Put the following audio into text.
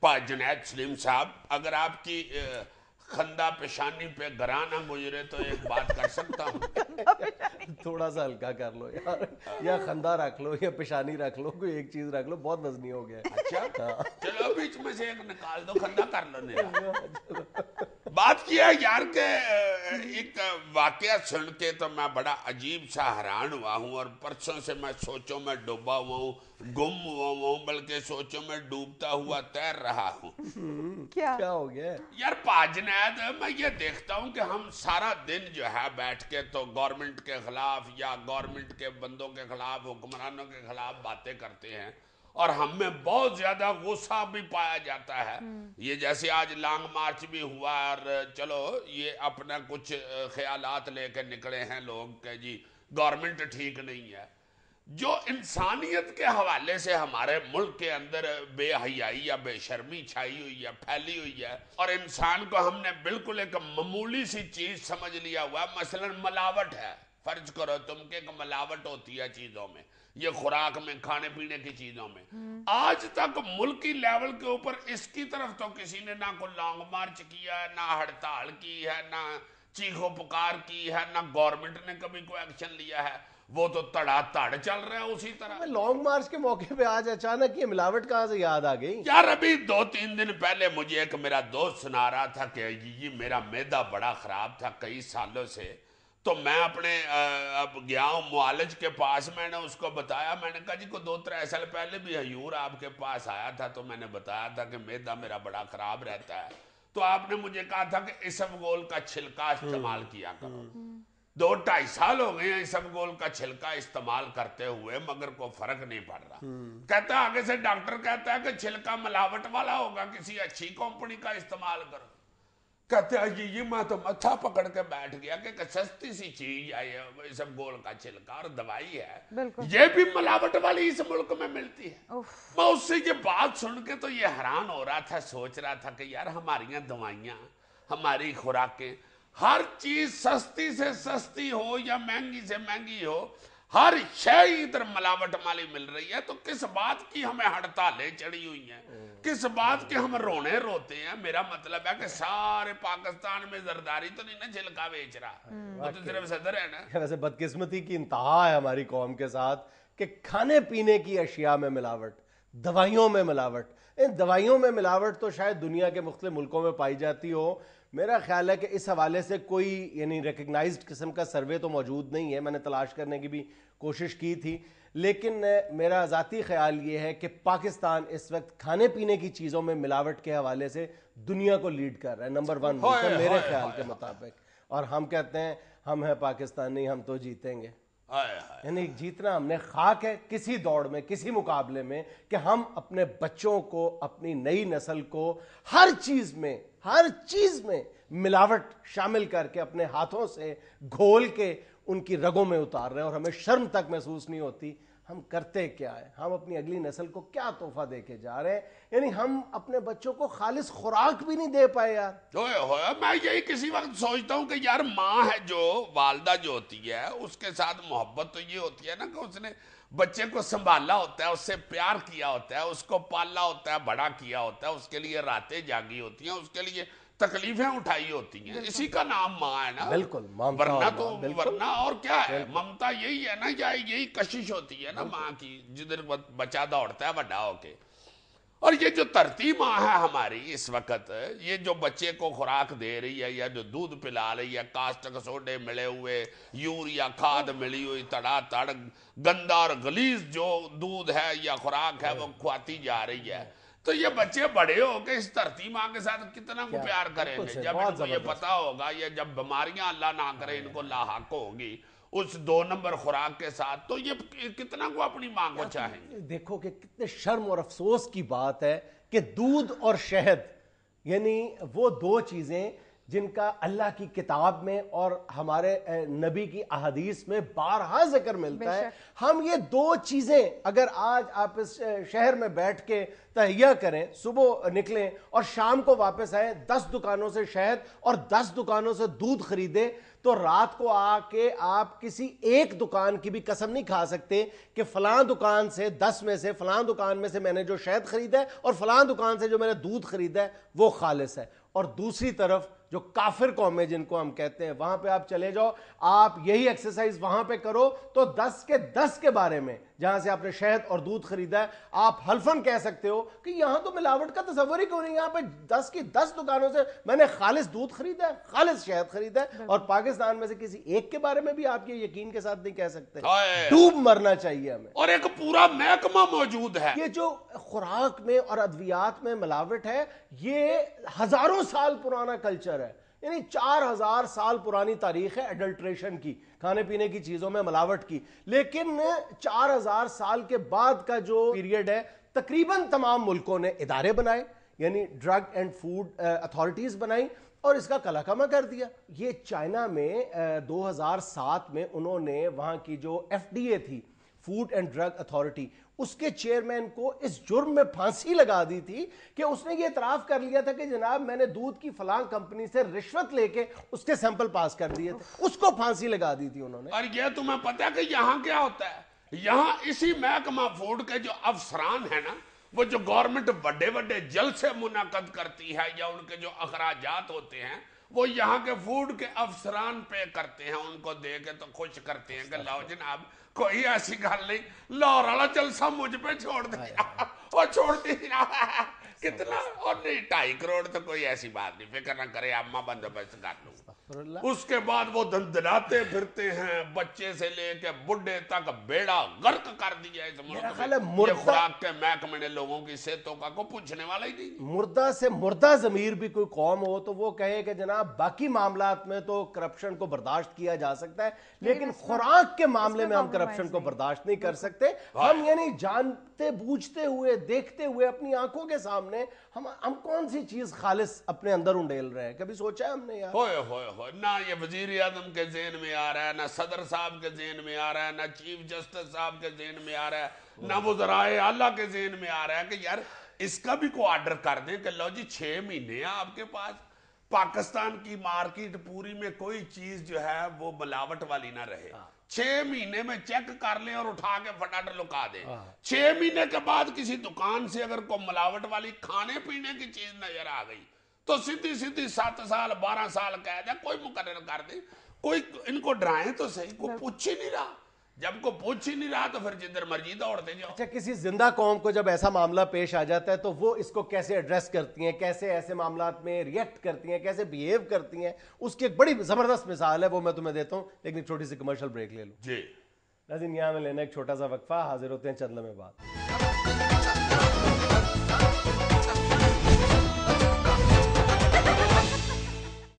پا جنید سلیم صاحب، اگر آپ کی خندہ پیشانی پہ گراں نہ گزرے تو ایک بات کر سکتا ہوں؟ تھوڑا سا ہلکا کر لو یار، یا خندہ رکھ لو یا پیشانی رکھ لو، کوئی ایک چیز رکھ لو، بہت وزنی ہو گیا. اچھا چلو بیچ میں سے ایک نکال دو، خندہ کر لو میرا. بات کیا یار کہ ایک واقعہ سن کے تو میں بڑا عجیب سا حیران ہوا ہوں، اور پرسوں سے میں سوچوں میں ڈوبا ہوا ہوں، گم ہوا ہوں، بلکہ سوچوں میں ڈوبتا ہوا تیر رہا ہوں. کیا ہو گیا یار پا جنید، میں یہ دیکھتا ہوں کہ ہم سارا دن جو ہے بیٹھ کے تو گورنمنٹ کے خلاف یا گورنمنٹ کے بندوں کے خلاف، حکمرانوں کے خلاف باتیں کرتے ہیں، اور ہم میں بہت زیادہ غصہ بھی پایا جاتا ہے. یہ جیسے آج لانگ مارچ بھی ہوا، اور چلو یہ اپنا کچھ خیالات لے کے نکلے ہیں لوگ کہ جی گورنمنٹ ٹھیک نہیں ہے. جو انسانیت کے حوالے سے ہمارے ملک کے اندر بے حیائی یا بے شرمی چھائی ہوئی ہے، پھیلی ہوئی ہے، اور انسان کو ہم نے بالکل ایک معمولی سی چیز سمجھ لیا ہوا ہے. مثلا ملاوٹ ہے، فرض کرو تم کہ ایک ملاوٹ ہوتی ہے چیزوں میں، یہ خوراک میں، کھانے پینے کی چیزوں میں. آج تک ملکی لیول کے اوپر اس کی طرف تو کسی نے نہ کوئی لانگ مارچ کیا ہے، نہ ہڑتال کی ہے، نہ چیخو پکار کی ہے، نہ گورنمنٹ نے کبھی کوئی ایکشن لیا ہے. وہ تو تڑا تڑ چل رہا ہے اسی طرح. لانگ مارچ کے موقع پہ آج اچانک یہ ملاوٹ کہاں سے یاد آ گئی؟ یار ابھی 2-3 دن پہلے مجھے ایک میرا دوست سنا رہا تھا کہ یہ میرا معدہ بڑا خراب تھا کئی سالوں سے، تو میں اپنے اب گیا ہوں معالج کے پاس. میں نے اس کو بتایا، میں نے کہا جی کو 2-3 سال پہلے بھی حیور آپ کے پاس آیا تھا تو میں نے بتایا تھا کہ معدہ میرا بڑا خراب رہتا ہے، تو آپ نے مجھے کہا تھا کہ اسفغول کا چھلکا استعمال کیا کرو. 2-2.5 سال ہو گئے ہیں اسفغول کا چھلکا استعمال کرتے ہوئے، مگر کوئی فرق نہیں پڑ رہا. کہتا ہے آگے سے ڈاکٹر کہتا ہے کہ چھلکا ملاوٹ والا ہوگا، کسی اچھی کمپنی کا استعمال کرو. کہتے ہیں جی میں تو متھا پکڑ کے بیٹھ گیا کہ سستی سی چیز ہے یہ اسفغول کا چھلکا، اور دوائی ہے، یہ بھی ملاوٹ والی اس ملک میں ملتی ہے. میں اس سے یہ بات سن کے تو یہ حیران ہو رہا تھا، سوچ رہا تھا کہ یار ہماریاں دوائیاں، ہماری خوراکیں، ہر چیز سستی سے سستی ہو یا مہنگی سے مہنگی ہو، ہر شے ادھر ملاوٹ والی مل رہی ہے. تو کس بات کی ہمیں ہڑتالیں چڑھی ہوئی ہیں، کس بات کے ہم رونے روتے ہیں؟ میرا مطلب ہے کہ سارے پاکستان میں زرداری تو نہیں نا چھلکا بیچ رہا، وہ تو صرف صدر ہے نا. ویسے بدقسمتی کی انتہا ہے ہماری قوم کے ساتھ کہ کھانے پینے کی اشیاء میں ملاوٹ، دوائیوں میں ملاوٹ. ان دوائیوں میں ملاوٹ تو شاید دنیا کے مختلف ملکوں میں پائی جاتی ہو. میرا خیال ہے کہ اس حوالے سے کوئی یعنی ریکگنائزڈ قسم کا سروے تو موجود نہیں ہے. میں نے تلاش کرنے کی بھی کوشش کی تھی، لیکن میرا ذاتی خیال یہ ہے کہ پاکستان اس وقت کھانے پینے کی چیزوں میں ملاوٹ کے حوالے سے دنیا کو لیڈ کر رہا ہے، نمبر 1 ملک ہے میرے خیال کے مطابق. اور ہم کہتے ہیں ہم ہیں پاکستانی، ہم تو جیتیں گے. یعنی جیتنا ہم نے خاک ہے کسی دوڑ میں، کسی مقابلے میں، کہ ہم اپنے بچوں کو، اپنی نئی نسل کو ہر چیز میں ملاوٹ شامل کر کے اپنے ہاتھوں سے گھول کے ان کی رگوں میں اتار رہے ہیں، اور ہمیں شرم تک محسوس نہیں ہوتی. ہم کرتے کیا ہے؟ ہم اپنی اگلی نسل کو کیا تحفہ دے کے جا رہے ہیں؟ یعنی ہم اپنے بچوں کو خالص خوراک بھی نہیں دے پائے یار. میں یہی کسی وقت سوچتا ہوں کہ یار ماں ہے جو، والدہ جو ہوتی ہے، اس کے ساتھ محبت تو یہ ہوتی ہے نا کہ اس نے بچے کو سنبھالا ہوتا ہے، اس سے پیار کیا ہوتا ہے، اس کو پالا ہوتا ہے، بڑا کیا ہوتا ہے، اس کے لیے راتیں جاگی ہوتی ہیں، اس کے لیے تکلیفیں اٹھائی ہوتی ہیں. اسی کا نام ماں ہے نا. بالکل، ورنہ اور کیا ہے؟ ممتا یہی ہے نا، یا یہی کشش ہوتی ہے نا ماں کی، جدھر بچہ دوڑتا ہے بڑا ہو کے. اور یہ جو ترتیب ماں ہے ہماری اس وقت، یہ جو بچے کو خوراک دے رہی ہے، یا جو دودھ پلا رہی ہے، کاسٹک سوڈے ملے ہوئے، یوریا کھاد ملی ہوئی، تڑا تڑ گندا اور غلیظ جو دودھ ہے یا خوراک ہے وہ کھواتی جا رہی ہے. تو یہ بچے بڑے ہو کے اس ترتیب ماں کے ساتھ کتنا کو پیار کریں گے جب ان کو یہ پتا ہوگا، یہ جب بیماریاں اللہ نہ کرے ان کو لاحق ہوگی اس 2 نمبر خوراک کے ساتھ، تو یہ کتنا کو اپنی ماں کو چاہیں گے. دیکھو کہ کتنے شرم اور افسوس کی بات ہے کہ دودھ اور شہد، یعنی وہ 2 چیزیں جن کا اللہ کی کتاب میں اور ہمارے نبی کی احادیث میں بارہا ذکر ملتا ہے، ہم یہ 2 چیزیں اگر آج آپ اس شہر میں بیٹھ کے تہیہ کریں، صبح نکلیں اور شام کو واپس آئیں، 10 دکانوں سے شہد اور 10 دکانوں سے دودھ خریدیں، تو رات کو آ کے آپ کسی ایک دکان کی بھی قسم نہیں کھا سکتے کہ فلاں دکان سے 10 میں سے فلاں دکان میں سے میں نے جو شہد خریدا ہے اور فلاں دکان سے جو میں نے دودھ خریدا ہے وہ خالص ہے. اور دوسری طرف جو کافر قومیں جن کو ہم کہتے ہیں, وہاں پہ آپ چلے جاؤ, آپ یہی ایکسرسائز وہاں پہ کرو تو 10 کے 10 کے بارے میں جہاں سے آپ نے شہد اور دودھ خریدا ہے آپ حلفاً کہہ سکتے ہو کہ یہاں تو ملاوٹ کا تصور ہی کیوں نہیں, یہاں پہ 10 کی 10 دکانوں سے میں نے خالص دودھ خریدا ہے, خالص شہد خریدا ہے. اور پاکستان میں سے کسی ایک کے بارے میں بھی آپ یہ یقین کے ساتھ نہیں کہہ سکتے. ڈوب مرنا چاہیے ہمیں. اور ایک پورا محکمہ موجود ہے. یہ جو خوراک میں اور ادویات میں ملاوٹ ہے یہ ہزاروں سال پرانا کلچر ہے, یعنی 4000 سال پرانی تاریخ ہے ایڈلٹریشن کی, کھانے پینے کی چیزوں میں ملاوٹ کی. لیکن 4000 سال کے بعد کا جو پیریڈ ہے تقریباً تمام ملکوں نے ادارے بنائے, یعنی ڈرگ اینڈ فوڈ اتھارٹیز بنائی اور اس کا کلا کما کر دیا. یہ چائنا میں 2007 میں انہوں نے وہاں کی جو FDA تھی, فوڈ اینڈ ڈرگ اتھارٹی, اس کے چیئرمین کو اس جرم میں پھانسی لگا دی تھی کہ اس نے یہ اعتراف کر لیا تھا کہ جناب میں نے دودھ کی فلاں کمپنی سے رشوت لے کے اس کے سیمپل پاس کر دیے تھے, اس کو پھانسی لگا دی تھی انہوں نے. اور یہ تمہیں پتہ ہے کہ یہاں کیا ہوتا ہے, یہاں اسی محکمہ فوڈ کے جو افسران ہیں نا, وہ جو گورنمنٹ بڑے بڑے جلسے منعقد کرتی ہے یا ان کے جو اخراجات ہوتے ہیں وہ یہاں کے فوڈ کے افسران پے کرتے ہیں, ان کو دے کے تو خوش کرتے ہیں کہ لاؤ جناب کوئی ایسی گل نہیں, لاہور والا جلسہ مجھ پہ چھوڑ دیا اور چھوڑ دیا کتنا, اور نہیں 2.5 کروڑ تو کوئی ایسی بات نہیں, فکر نہ کرے اما بندوبست کر لوں. اس کے بعد وہ دندناتے پھرتے ہیں, بچے سے لے کے بڈھے تک بیڑا غرق کر دیا اس ملک میں. یہ خوراک کے محکمے نے لوگوں کی صحتوں کا کو پوچھنے والا ہی نہیں. مردہ سے مردہ ضمیر بھی کوئی قوم ہو تو وہ کہے کہ جناب باقی معاملات میں تو کرپشن کو برداشت کیا جا سکتا ہے لیکن خوراک کے معاملے میں ہم کرپشن کو برداشت نہیں کر سکتے. ہم یعنی جانتے بوجھتے ہوئے دیکھتے ہوئے اپنی آنکھوں کے سامنے ہم کون سی چیز خالص اپنے اندر انڈیل رہے ہیں, کبھی سوچا ہے ہم نے یار؟ ہوئے ہوئے ہوئے, نہ یہ وزیر اعظم کے ذہن میں آ رہا ہے, نہ صدر صاحب کے ذہن میں آ رہا ہے, نہ چیف جسٹس صاحب کے ذہن میں آ رہا ہے, نہ وزرائے اعلیٰ کے ذہن میں آ رہا ہے کہ یار اس کا بھی کو آرڈر کر دیں کہ لو جی 6 مہینے ہیں آپ کے پاس, پاکستان کی مارکیٹ پوری میں کوئی چیز جو ہے وہ ملاوٹ والی نہ رہے, 6 مہینے میں چیک کر لیں اور اٹھا کے فٹافٹ لکا دیں. 6 مہینے کے بعد کسی دکان سے اگر کوئی ملاوٹ والی کھانے پینے کی چیز نظر آ گئی تو سیدھی 7 سال 12 سال قید ہے, کوئی مقرر کر دیں. کوئی ان کو ڈرائیں تو صحیح, کوئی پوچھ ہی نہیں رہا. جب کو پوچھ ہی نہیں رہا تو پھر جدھر مرضی دوڑتے جاؤ. اچھا, کسی زندہ قوم کو جب ایسا معاملہ پیش آ جاتا ہے تو وہ اس کو کیسے ایڈریس کرتی ہیں, کیسے ایسے معاملات میں ریئیکٹ کرتی ہیں, کیسے بیہیو کرتی ہیں, اس کی ایک بڑی زبردست مثال ہے, وہ میں تمہیں دیتا ہوں, لیکن ایک چھوٹی سی کمرشل بریک لے لوں. جی ناظرین, یہاں میں لینا ایک چھوٹا سا وقفہ, حاضر ہوتے ہیں چند لمحے بعد.